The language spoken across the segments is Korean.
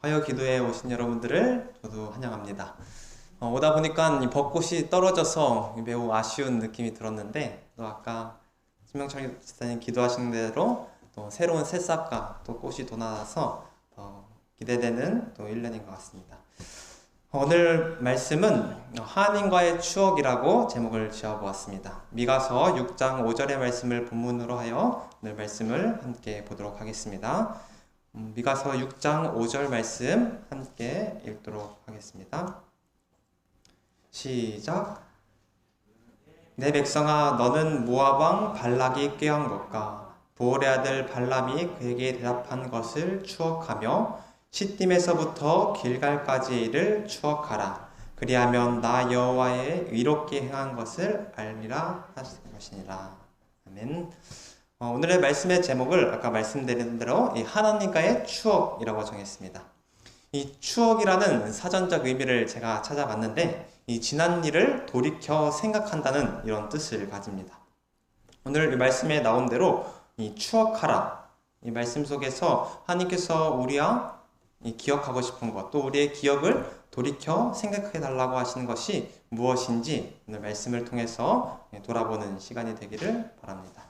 화요 기도에 오신 여러분들을 저도 환영합니다. 오다 보니까 이 벚꽃이 떨어져서 매우 아쉬운 느낌이 들었는데, 또 아까 신명철 집사님 기도하신 대로 또 새로운 새싹과 또 꽃이 돋아나서 기대되는 또 1년인 것 같습니다. 오늘 말씀은 하나님과의 추억이라고 제목을 지어보았습니다. 미가서 6장 5절의 말씀을 본문으로 하여 오늘 말씀을 함께 보도록 하겠습니다. 미가서 6장 5절 말씀 함께 읽도록 하겠습니다. 시작. 내 백성아, 너는 모압 왕 발락이 꾀한 것과 보올의 아들 발람이 그에게 대답한 것을 추억하며 시딤에서부터 길갈까지의 일을 추억하라. 그리하면 나 여호와의 의롭게 행한 것을 알리라 하실 것이니라. 아멘. 오늘의 말씀의 제목을 아까 말씀드린 대로 하나님과의 추억이라고 정했습니다. 이 추억이라는 사전적 의미를 제가 찾아봤는데, 이 지난 일을 돌이켜 생각한다는 이런 뜻을 가집니다. 오늘 이 말씀에 나온 대로 이 추억하라, 이 말씀 속에서 하나님께서 우리와 이 기억하고 싶은 것, 또 우리의 기억을 돌이켜 생각해 달라고 하시는 것이 무엇인지 오늘 말씀을 통해서 돌아보는 시간이 되기를 바랍니다.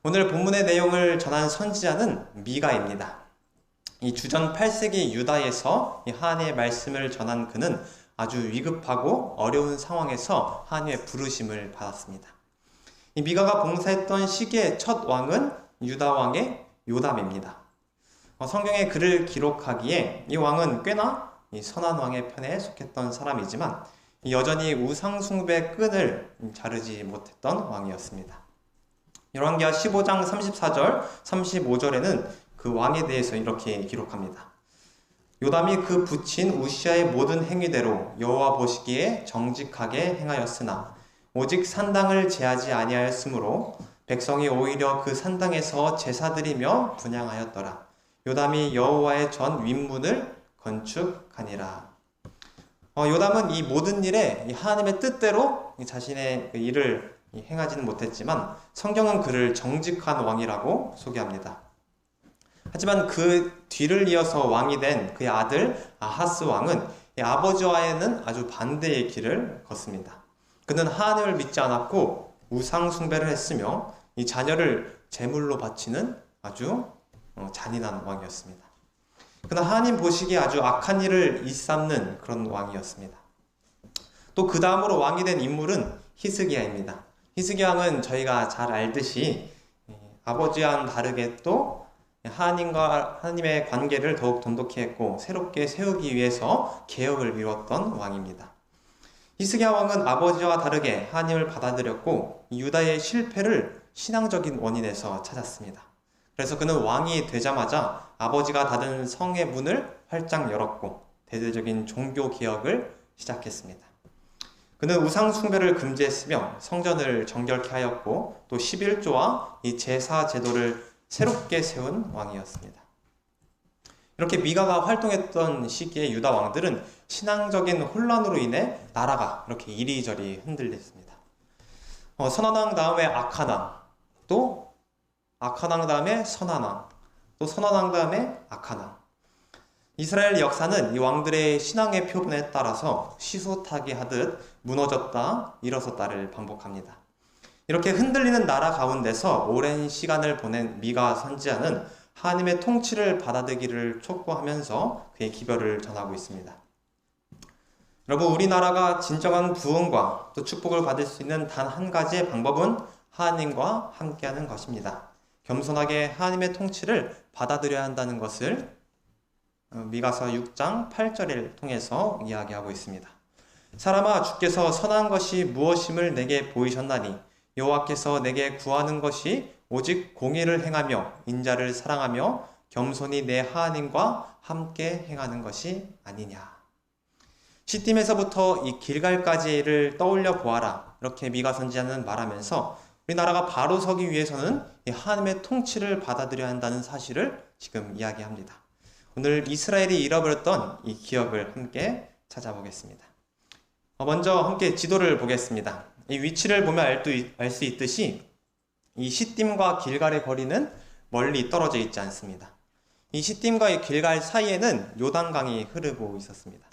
오늘 본문의 내용을 전한 선지자는 미가입니다. 이 주전 8세기 유다에서 이 하나님의 말씀을 전한 그는 아주 위급하고 어려운 상황에서 하나님의 부르심을 받았습니다. 이 미가가 봉사했던 시기의 첫 왕은 유다 왕의 요담입니다. 성경에 그를 기록하기에 이 왕은 꽤나 이 선한 왕의 편에 속했던 사람이지만 여전히 우상숭배 끈을 자르지 못했던 왕이었습니다. 열왕기하 15장 34절, 35절에는 그 왕에 대해서 이렇게 기록합니다. 요담이 그 부친 우시아의 모든 행위대로 여호와 보시기에 정직하게 행하였으나 오직 산당을 제하지 아니하였으므로 백성이 오히려 그 산당에서 제사 드리며 분향하였더라. 요담이 여호와의 전 윗문을 건축하니라. 요담은 이 모든 일에 하나님의 뜻대로 자신의 일을 행하지는 못했지만 성경은 그를 정직한 왕이라고 소개합니다. 하지만 그 뒤를 이어서 왕이 된 그의 아들 아하스 왕은 아버지와는 아주 반대의 길을 걷습니다. 그는 하나님을 믿지 않았고 우상 숭배를 했으며 이 자녀를 제물로 바치는 아주 잔인한 왕이었습니다. 그는 하나님 보시기에 아주 악한 일을 일삼는 그런 왕이었습니다. 또 그 다음으로 왕이 된 인물은 히스기야입니다. 히스기야 왕은 저희가 잘 알듯이 아버지와는 다르게 또 하나님의 관계를 더욱 돈독히 했고 새롭게 세우기 위해서 개혁을 이뤘던 왕입니다. 히스기야 왕은 아버지와 다르게 하나님을 받아들였고 유다의 실패를 신앙적인 원인에서 찾았습니다. 그래서 그는 왕이 되자마자 아버지가 닫은 성의 문을 활짝 열었고 대대적인 종교 개혁을 시작했습니다. 그는 우상 숭배를 금지했으며 성전을 정결케 하였고 또 11조와 이 제사 제도를 새롭게 세운 왕이었습니다. 이렇게 미가가 활동했던 시기에 유다 왕들은 신앙적인 혼란으로 인해 나라가 이렇게 이리저리 흔들렸습니다. 선한 왕 다음에 악한 왕, 또 악한 왕 다음에 선한 왕, 또 선한 왕 다음에 악한 왕. 이스라엘 역사는 이 왕들의 신앙의 표본에 따라서 시소타기 하듯 무너졌다 일어섰다를 반복합니다. 이렇게 흔들리는 나라 가운데서 오랜 시간을 보낸 미가 선지자는 하나님의 통치를 받아들이기를 촉구하면서 그의 기별을 전하고 있습니다. 여러분, 우리나라가 진정한 부흥과 또 축복을 받을 수 있는 단 한 가지의 방법은 하나님과 함께하는 것입니다. 겸손하게 하나님의 통치를 받아들여야 한다는 것을 미가서 6장 8절을 통해서 이야기하고 있습니다. 사람아, 주께서 선한 것이 무엇임을 내게 보이셨나니 여호와께서 내게 구하는 것이 오직 공의를 행하며 인자를 사랑하며 겸손히 내 하나님과 함께 행하는 것이 아니냐. 시딤에서부터 이 길갈까지의 일을 떠올려 보아라. 이렇게 미가 선지자는 말하면서 우리나라가 바로 서기 위해서는 하나님의 통치를 받아들여야 한다는 사실을 지금 이야기합니다. 오늘 이스라엘이 잃어버렸던 이 기억을 함께 찾아보겠습니다. 먼저 함께 지도를 보겠습니다. 이 위치를 보면 알 수 있듯이 이 시딤과 길갈의 거리는 멀리 떨어져 있지 않습니다. 이 시딤과 이 길갈 사이에는 요단강이 흐르고 있었습니다.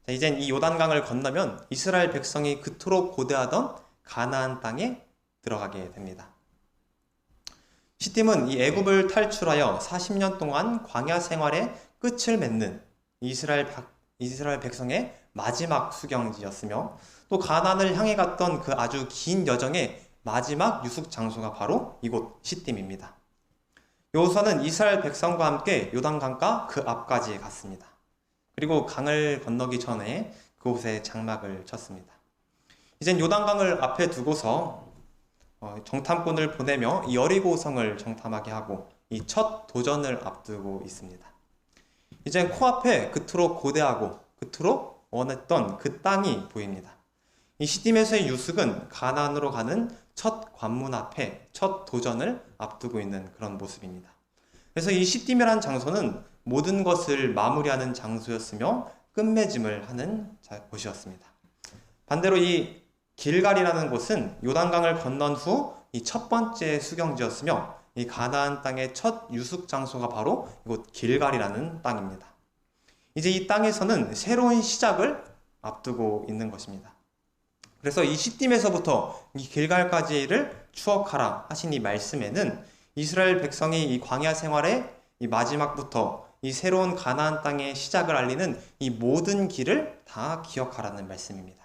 자, 이젠 이 요단강을 건너면 이스라엘 백성이 그토록 고대하던 가나안 땅에 들어가게 됩니다. 시딤은 이 애굽을 탈출하여 40년 동안 광야 생활의 끝을 맺는 이스라엘 백성의 마지막 수경지였으며, 또 가나안을 향해 갔던 그 아주 긴 여정의 마지막 유숙 장소가 바로 이곳 시딤입니다. 여호수아는 이스라엘 백성과 함께 요단강가 그 앞까지 갔습니다. 그리고 강을 건너기 전에 그곳에 장막을 쳤습니다. 이젠 요단강을 앞에 두고서 정탐꾼을 보내며 이 여리고성을 정탐하게 하고 이 첫 도전을 앞두고 있습니다. 이젠 코앞에 그토록 고대하고 그토록 원했던 그 땅이 보입니다. 이 시딤에서의 유숙은 가나안으로 가는 첫 관문 앞에 첫 도전을 앞두고 있는 그런 모습입니다. 그래서 이 시딤이라는 장소는 모든 것을 마무리하는 장소였으며 끝맺음을 하는 곳이었습니다. 반대로 이 길갈이라는 곳은 요단강을 건넌 후 이 첫 번째 수경지였으며, 이 가나안 땅의 첫 유숙 장소가 바로 이곳 길갈이라는 땅입니다. 이제 이 땅에서는 새로운 시작을 앞두고 있는 것입니다. 그래서 이 시딤에서부터 이 길갈까지를 추억하라 하신 이 말씀에는 이스라엘 백성이 이 광야 생활의 이 마지막부터 이 새로운 가나안 땅의 시작을 알리는 이 모든 길을 다 기억하라는 말씀입니다.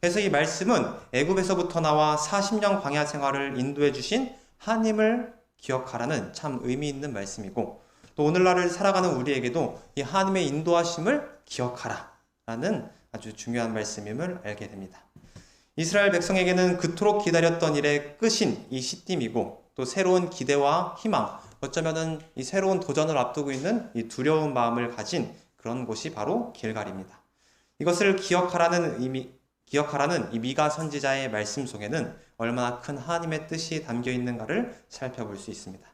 그래서 이 말씀은 애굽에서부터 나와 40년 광야 생활을 인도해 주신 하나님을 기억하라는 참 의미 있는 말씀이고, 또 오늘날을 살아가는 우리에게도 이 하나님의 인도하심을 기억하라라는 아주 중요한 말씀임을 알게 됩니다. 이스라엘 백성에게는 그토록 기다렸던 일의 끝인 이 시딤이고, 또 새로운 기대와 희망, 어쩌면은 이 새로운 도전을 앞두고 있는 이 두려운 마음을 가진 그런 곳이 바로 길갈입니다. 이것을 기억하라는 이 미가 선지자의 말씀 속에는 얼마나 큰 하나님의 뜻이 담겨 있는가를 살펴볼 수 있습니다.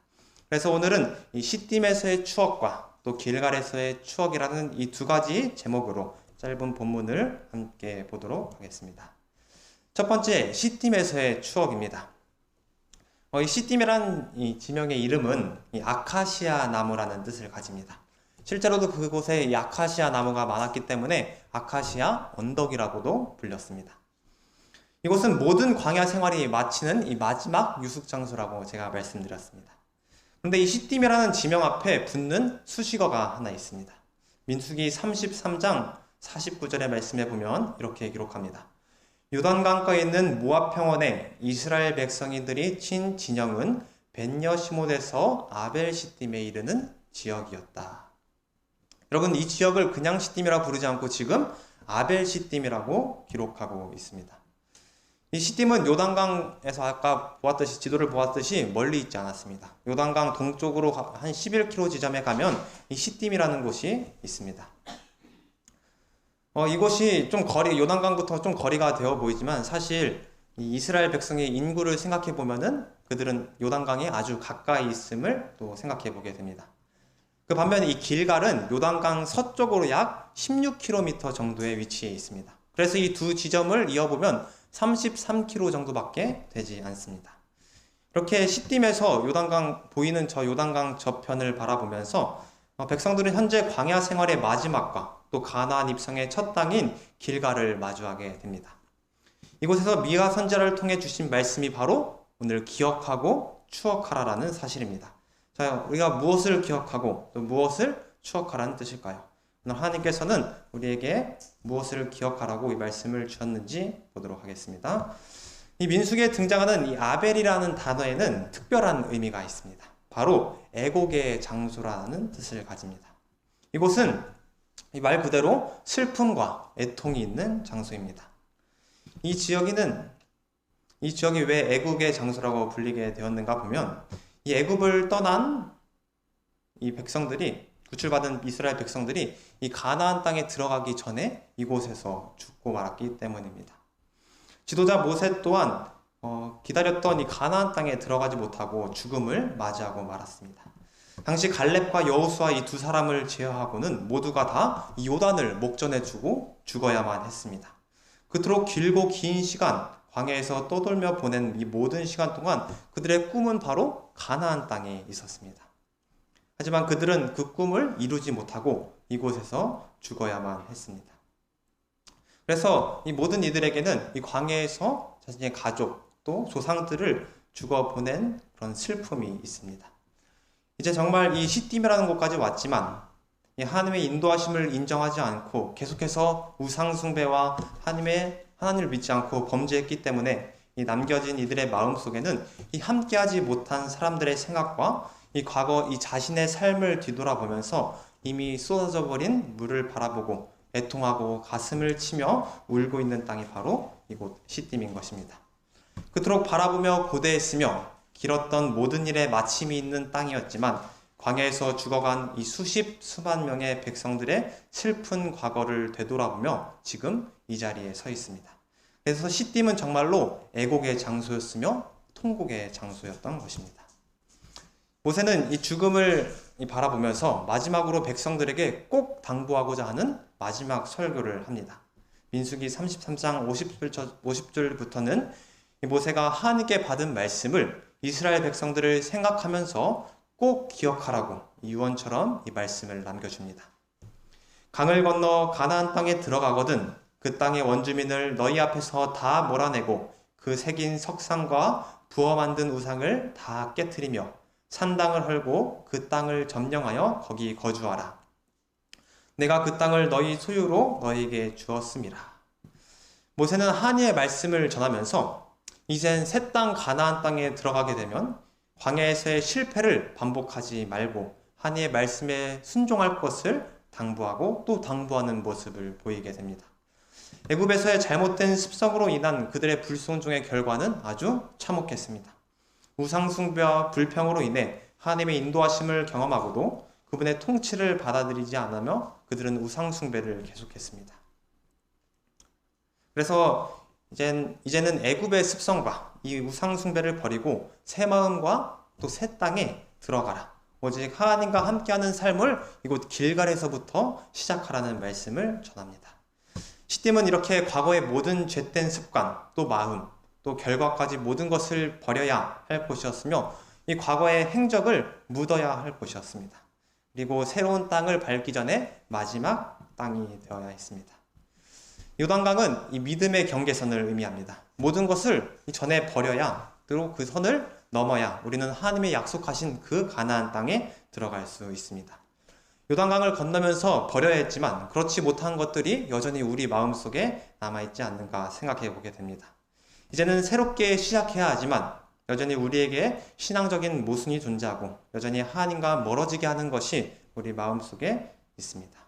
그래서 오늘은 이 시딤에서의 추억과 또 길갈에서의 추억이라는 이 두 가지 제목으로 짧은 본문을 함께 보도록 하겠습니다. 첫 번째, 시딤에서의 추억입니다. 이 시딤이라는 이 지명의 이름은 이 아카시아 나무라는 뜻을 가집니다. 실제로도 그곳에 이 아카시아 나무가 많았기 때문에 아카시아 언덕이라고도 불렸습니다. 이곳은 모든 광야 생활이 마치는 이 마지막 유숙 장소라고 제가 말씀드렸습니다. 그런데 이 시딤이라는 지명 앞에 붙는 수식어가 하나 있습니다. 민수기 33장 49절의 말씀에 보면 이렇게 기록합니다. 요단강가에 있는 모압 평원에 이스라엘 백성이들이 친 진영은 벳여시못에서 아벨 시딤에 이르는 지역이었다. 여러분, 이 지역을 그냥 시딤이라 부르지 않고 지금 아벨 시딤이라고 기록하고 있습니다. 이 시딤은 요단강에서 아까 보았듯이 지도를 보았듯이 멀리 있지 않았습니다. 요단강 동쪽으로 한 11km 지점에 가면 이 시딤이라는 곳이 있습니다. 이곳이 좀 요단강부터 좀 거리가 되어 보이지만 사실 이 이스라엘 백성의 인구를 생각해 보면은 그들은 요단강에 아주 가까이 있음을 또 생각해 보게 됩니다. 그 반면에 이 길갈은 요단강 서쪽으로 약 16km 정도의 위치에 있습니다. 그래서 이 두 지점을 이어보면 33km 정도밖에 되지 않습니다. 이렇게 시딤에서 보이는 저 요단강 저편을 바라보면서 백성들은 현재 광야 생활의 마지막과 또 가나안 입성의 첫 땅인 길갈을 마주하게 됩니다. 이곳에서 미가 선지자를 통해 주신 말씀이 바로 오늘 기억하고 추억하라라는 사실입니다. 자, 우리가 무엇을 기억하고 또 무엇을 추억하라는 뜻일까요? 오늘 하나님께서는 우리에게 무엇을 기억하라고 이 말씀을 주셨는지 보도록 하겠습니다. 이 민수기에 등장하는 이 아벨이라는 단어에는 특별한 의미가 있습니다. 바로 애곡의 장소라는 뜻을 가집니다. 이곳은 이 말 그대로 슬픔과 애통이 있는 장소입니다. 이 지역이 왜 애국의 장소라고 불리게 되었는가 보면 이 애굽을 떠난 이 백성들이, 구출받은 이스라엘 백성들이 이 가나안 땅에 들어가기 전에 이곳에서 죽고 말았기 때문입니다. 지도자 모세 또한 기다렸던 이 가나안 땅에 들어가지 못하고 죽음을 맞이하고 말았습니다. 당시 갈렙과 여호수아 이 두 사람을 제어하고는 모두가 다 이 요단을 목전해주고 죽어야만 했습니다. 그토록 길고 긴 시간 광야에서 떠돌며 보낸 이 모든 시간 동안 그들의 꿈은 바로 가나안 땅에 있었습니다. 하지만 그들은 그 꿈을 이루지 못하고 이곳에서 죽어야만 했습니다. 그래서 이 모든 이들에게는 이 광야에서 자신의 가족 또 조상들을 죽어 보낸 그런 슬픔이 있습니다. 이제 정말 이 시딤이라는 곳까지 왔지만 이 하나님의 인도하심을 인정하지 않고 계속해서 우상숭배와 하나님을 믿지 않고 범죄했기 때문에 이 남겨진 이들의 마음 속에는 이 함께하지 못한 사람들의 생각과 이 과거 이 자신의 삶을 뒤돌아보면서 이미 쏟아져 버린 물을 바라보고 애통하고 가슴을 치며 울고 있는 땅이 바로 이곳 시딤인 것입니다. 그토록 바라보며 고대했으며 길었던 모든 일에 마침이 있는 땅이었지만 광야에서 죽어간 이 수만 명의 백성들의 슬픈 과거를 되돌아보며 지금 이 자리에 서 있습니다. 그래서 시딤은 정말로 애곡의 장소였으며 통곡의 장소였던 것입니다. 모세는 이 죽음을 바라보면서 마지막으로 백성들에게 꼭 당부하고자 하는 마지막 설교를 합니다. 민수기 33장 50절부터는 모세가 하나님께 받은 말씀을 이스라엘 백성들을 생각하면서 꼭 기억하라고 유언처럼 이 말씀을 남겨줍니다. 강을 건너 가나안 땅에 들어가거든 그 땅의 원주민을 너희 앞에서 다 몰아내고 그 새긴 석상과 부어 만든 우상을 다 깨트리며 산당을 헐고 그 땅을 점령하여 거기 거주하라. 내가 그 땅을 너희 소유로 너희에게 주었음이라. 모세는 하나님의 말씀을 전하면서 이젠 새 땅 가나안 땅에 들어가게 되면 광야에서의 실패를 반복하지 말고 하나님의 말씀에 순종할 것을 당부하고 또 당부하는 모습을 보이게 됩니다. 애굽에서의 잘못된 습성으로 인한 그들의 불순종의 결과는 아주 참혹했습니다. 우상숭배와 불평으로 인해 하나님의 인도하심을 경험하고도 그분의 통치를 받아들이지 않으며 그들은 우상숭배를 계속했습니다. 그래서 이제는 애굽의 습성과 이 우상숭배를 버리고 새 마음과 또 새 땅에 들어가라. 오직 하나님과 함께하는 삶을 이곳 길갈에서부터 시작하라는 말씀을 전합니다. 시딤은 이렇게 과거의 모든 죄된 습관, 또 마음, 또 결과까지 모든 것을 버려야 할 곳이었으며 이 과거의 행적을 묻어야 할 곳이었습니다. 그리고 새로운 땅을 밟기 전에 마지막 땅이 되어야 했습니다. 요단강은 이 믿음의 경계선을 의미합니다. 모든 것을 전에 버려야 그리고 그 선을 넘어야 우리는 하나님의 약속하신 그 가나안 땅에 들어갈 수 있습니다. 요단강을 건너면서 버려야 했지만 그렇지 못한 것들이 여전히 우리 마음속에 남아있지 않는가 생각해 보게 됩니다. 이제는 새롭게 시작해야 하지만 여전히 우리에게 신앙적인 모순이 존재하고 여전히 하나님과 멀어지게 하는 것이 우리 마음속에 있습니다.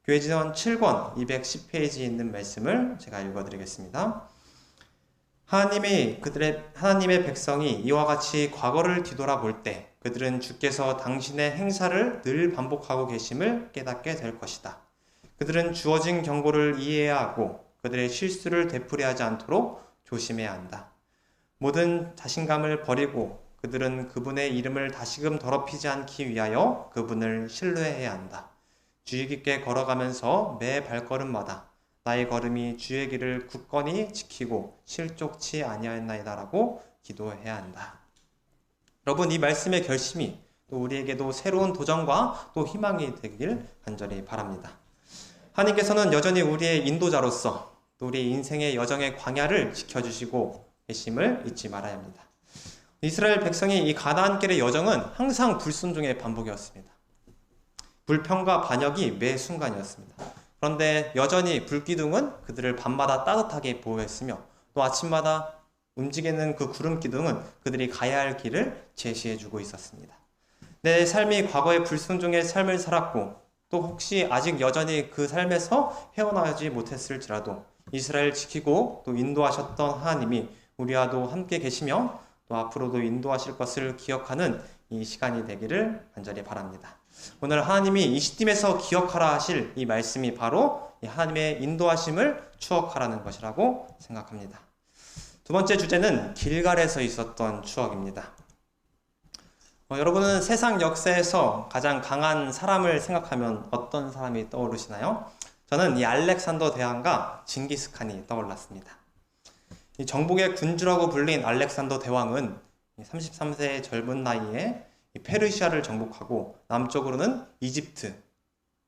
교회지원 7권 210페이지에 있는 말씀을 제가 읽어드리겠습니다. 하나님의 백성이 이와 같이 과거를 뒤돌아볼 때 그들은 주께서 당신의 행사를 늘 반복하고 계심을 깨닫게 될 것이다. 그들은 주어진 경고를 이해해야 하고 그들의 실수를 되풀이하지 않도록 조심해야 한다. 모든 자신감을 버리고 그들은 그분의 이름을 다시금 더럽히지 않기 위하여 그분을 신뢰해야 한다. 주의 깊게 걸어가면서 매 발걸음마다 나의 걸음이 주의 길을 굳건히 지키고 실족치 아니하였나이다라고 기도해야 한다. 여러분, 이 말씀의 결심이 또 우리에게도 새로운 도전과 또 희망이 되길 간절히 바랍니다. 하나님께서는 여전히 우리의 인도자로서 또 우리 인생의 여정의 광야를 지켜주시고 계심을 잊지 말아야 합니다. 이스라엘 백성이 이 가나안길의 여정은 항상 불순종의 반복이었습니다. 불평과 반역이 매 순간이었습니다. 그런데 여전히 불기둥은 그들을 밤마다 따뜻하게 보호했으며 또 아침마다 움직이는 그 구름 기둥은 그들이 가야 할 길을 제시해주고 있었습니다. 내 삶이 과거의 불순종의 삶을 살았고 또 혹시 아직 여전히 그 삶에서 헤어나오지 못했을지라도 이스라엘 지키고 또 인도하셨던 하나님이 우리와도 함께 계시며 또 앞으로도 인도하실 것을 기억하는 이 시간이 되기를 간절히 바랍니다. 오늘 하나님이 이 시딤에서 기억하라 하실 이 말씀이 바로 이 하나님의 인도하심을 추억하라는 것이라고 생각합니다. 두 번째 주제는 길갈에서 있었던 추억입니다. 여러분은 세상 역사에서 가장 강한 사람을 생각하면 어떤 사람이 떠오르시나요? 저는 이 알렉산더 대왕과 징기스칸이 떠올랐습니다. 이 정복의 군주라고 불린 알렉산더 대왕은 33세의 젊은 나이에 이 페르시아를 정복하고 남쪽으로는 이집트,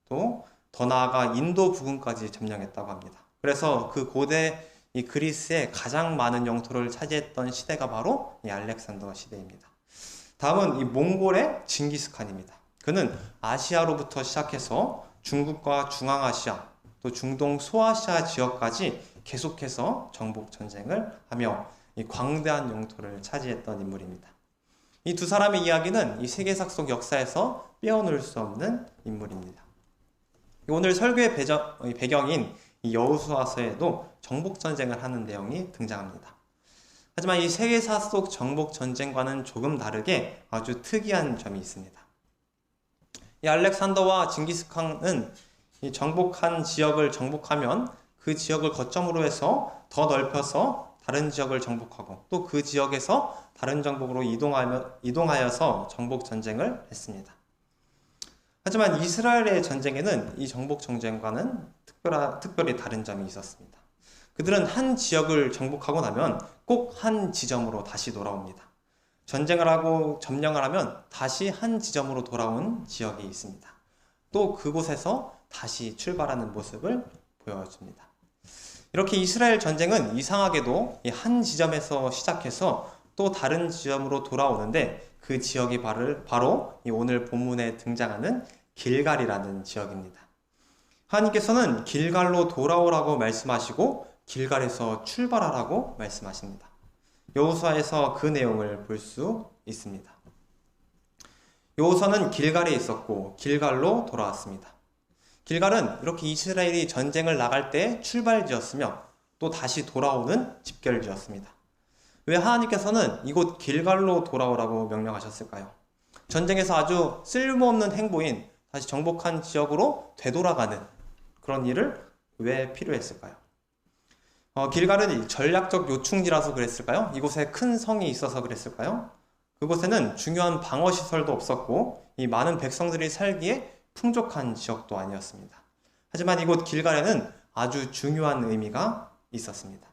또 더 나아가 인도 부근까지 점령했다고 합니다. 그래서 그 고대 이 그리스의 가장 많은 영토를 차지했던 시대가 바로 이 알렉산더 시대입니다. 다음은 이 몽골의 징기스칸입니다. 그는 아시아로부터 시작해서 중국과 중앙아시아, 또 중동 소아시아 지역까지 계속해서 정복 전쟁을 하며 이 광대한 영토를 차지했던 인물입니다. 이 두 사람의 이야기는 이 세계사 속 역사에서 빼어놓을 수 없는 인물입니다. 오늘 설교의 배경인 이 여호수아서에도 정복 전쟁을 하는 내용이 등장합니다. 하지만 이 세계사 속 정복 전쟁과는 조금 다르게 아주 특이한 점이 있습니다. 이 알렉산더와 징기스칸은 이 정복한 지역을 정복하면 그 지역을 거점으로 해서 더 넓혀서 다른 지역을 정복하고 또 그 지역에서 다른 정복으로 이동하여서 정복 전쟁을 했습니다. 하지만 이스라엘의 전쟁에는 이 정복 전쟁과는 특별히 다른 점이 있었습니다. 그들은 한 지역을 정복하고 나면 꼭 한 지점으로 다시 돌아옵니다. 전쟁을 하고 점령을 하면 다시 한 지점으로 돌아온 지역이 있습니다. 또 그곳에서 다시 출발하는 모습을 보여줍니다. 이렇게 이스라엘 전쟁은 이상하게도 한 지점에서 시작해서 또 다른 지점으로 돌아오는데 그 지역이 바로 오늘 본문에 등장하는 길갈이라는 지역입니다. 하나님께서는 길갈로 돌아오라고 말씀하시고 길갈에서 출발하라고 말씀하십니다. 여호수아에서 그 내용을 볼 수 있습니다. 여호수아는 길갈에 있었고 길갈로 돌아왔습니다. 길갈은 이렇게 이스라엘이 전쟁을 나갈 때 출발지였으며 또 다시 돌아오는 집결지였습니다. 왜 하나님께서는 이곳 길갈로 돌아오라고 명령하셨을까요? 전쟁에서 아주 쓸모없는 행보인 다시 정복한 지역으로 되돌아가는 그런 일을 왜 필요했을까요? 길갈은 전략적 요충지라서 그랬을까요? 이곳에 큰 성이 있어서 그랬을까요? 그곳에는 중요한 방어시설도 없었고 이 많은 백성들이 살기에 풍족한 지역도 아니었습니다. 하지만 이곳 길갈에는 아주 중요한 의미가 있었습니다.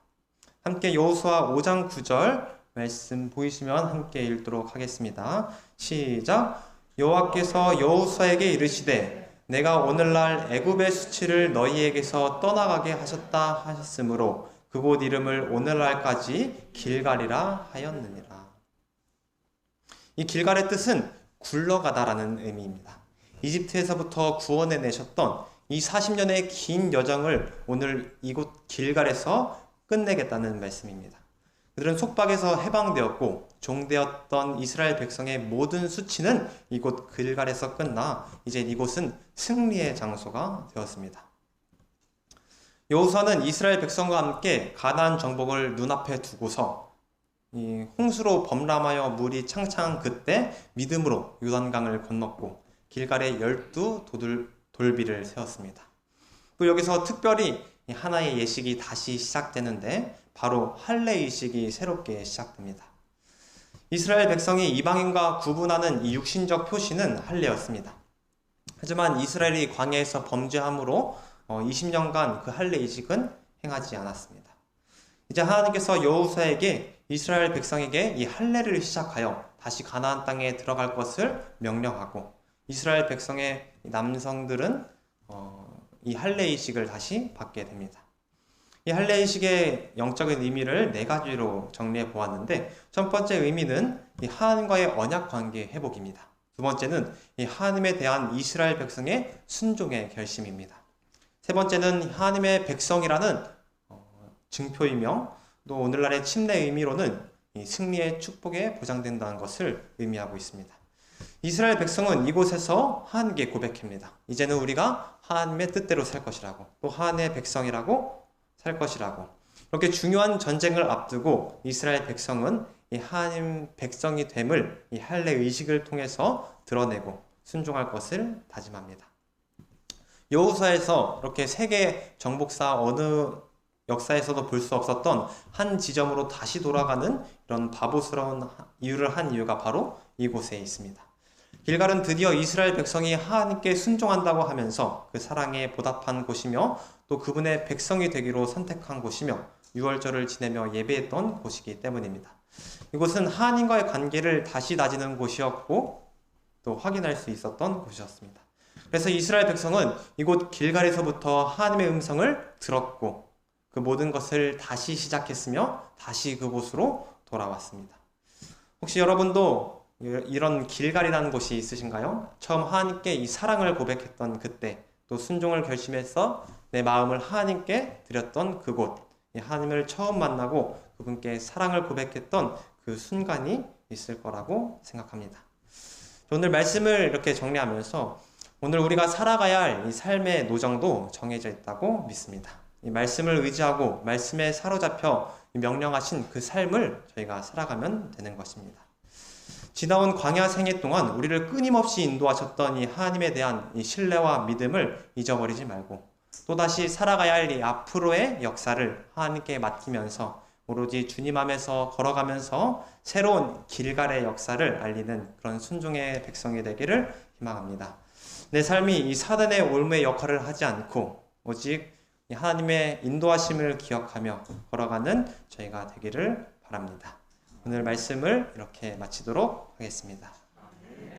함께 여호수아 5장 9절 말씀 보이시면 함께 읽도록 하겠습니다. 시작. 여호와께서 여호수아에게 이르시되 내가 오늘날 애굽의 수치를 너희에게서 떠나가게 하셨다 하셨으므로 그곳 이름을 오늘날까지 길갈이라 하였느니라. 이 길갈의 뜻은 굴러가다라는 의미입니다. 이집트에서부터 구원해 내셨던 이 40년의 긴 여정을 오늘 이곳 길갈에서 끝내겠다는 말씀입니다. 그들은 속박에서 해방되었고 종되었던 이스라엘 백성의 모든 수치는 이곳 길갈에서 끝나 이제 이곳은 승리의 장소가 되었습니다. 여호수아는 이스라엘 백성과 함께 가나안 정복을 눈앞에 두고서 이 홍수로 범람하여 물이 창창한 그때 믿음으로 요단강을 건넜고 길갈에 12 돌비를 세웠습니다. 또 여기서 특별히 하나의 예식이 다시 시작되는데 바로 할례 의식이 새롭게 시작됩니다. 이스라엘 백성이 이방인과 구분하는 이 육신적 표시는 할례였습니다. 하지만 이스라엘이 광야에서 범죄함으로 20년간 그 할례 의식은 행하지 않았습니다. 이제 하나님께서 여호수아에게 이스라엘 백성에게 이 할례를 시작하여 다시 가나안 땅에 들어갈 것을 명령하고 이스라엘 백성의 남성들은 이 할례의식을 다시 받게 됩니다. 이 할례의식의 영적인 의미를 4가지로 정리해 보았는데 첫 번째 의미는 이 하나님과의 언약 관계 회복입니다. 두 번째는 이 하나님에 대한 이스라엘 백성의 순종의 결심입니다. 세 번째는 하나님의 백성이라는 증표이며 또 오늘날의 침례 의미로는 이 승리의 축복에 보장된다는 것을 의미하고 있습니다. 이스라엘 백성은 이곳에서 하나님께 고백합니다. 이제는 우리가 하나님의 뜻대로 살 것이라고 또 하나님의 백성이라고 살 것이라고 이렇게 중요한 전쟁을 앞두고 이스라엘 백성은 이 하나님 백성이 됨을 이 할례 의식을 통해서 드러내고 순종할 것을 다짐합니다. 여호수아에서 이렇게 세계 정복사 어느 역사에서도 볼 수 없었던 한 지점으로 다시 돌아가는 이런 바보스러운 이유를 한 이유가 바로 이곳에 있습니다. 길갈은 드디어 이스라엘 백성이 하나님께 순종한다고 하면서 그 사랑에 보답한 곳이며 또 그분의 백성이 되기로 선택한 곳이며 유월절을 지내며 예배했던 곳이기 때문입니다. 이곳은 하나님과의 관계를 다시 다지는 곳이었고 또 확인할 수 있었던 곳이었습니다. 그래서 이스라엘 백성은 이곳 길갈에서부터 하나님의 음성을 들었고 그 모든 것을 다시 시작했으며 다시 그곳으로 돌아왔습니다. 혹시 여러분도 이런 길갈이라는 곳이 있으신가요? 처음 하나님께 이 사랑을 고백했던 그때, 또 순종을 결심해서 내 마음을 하나님께 드렸던 그곳, 하나님을 처음 만나고 그분께 사랑을 고백했던 그 순간이 있을 거라고 생각합니다. 오늘 말씀을 이렇게 정리하면서 오늘 우리가 살아가야 할 이 삶의 노정도 정해져 있다고 믿습니다. 이 말씀을 의지하고 말씀에 사로잡혀 명령하신 그 삶을 저희가 살아가면 되는 것입니다. 지나온 광야 생애 동안 우리를 끊임없이 인도하셨던 이 하나님에 대한 이 신뢰와 믿음을 잊어버리지 말고 또다시 살아가야 할 이 앞으로의 역사를 하나님께 맡기면서 오로지 주님 안에서 걸어가면서 새로운 길갈의 역사를 알리는 그런 순종의 백성이 되기를 희망합니다. 내 삶이 이 사단의 올무의 역할을 하지 않고 오직 하나님의 인도하심을 기억하며 걸어가는 저희가 되기를 바랍니다. 오늘 말씀을 이렇게 마치도록 하겠습니다.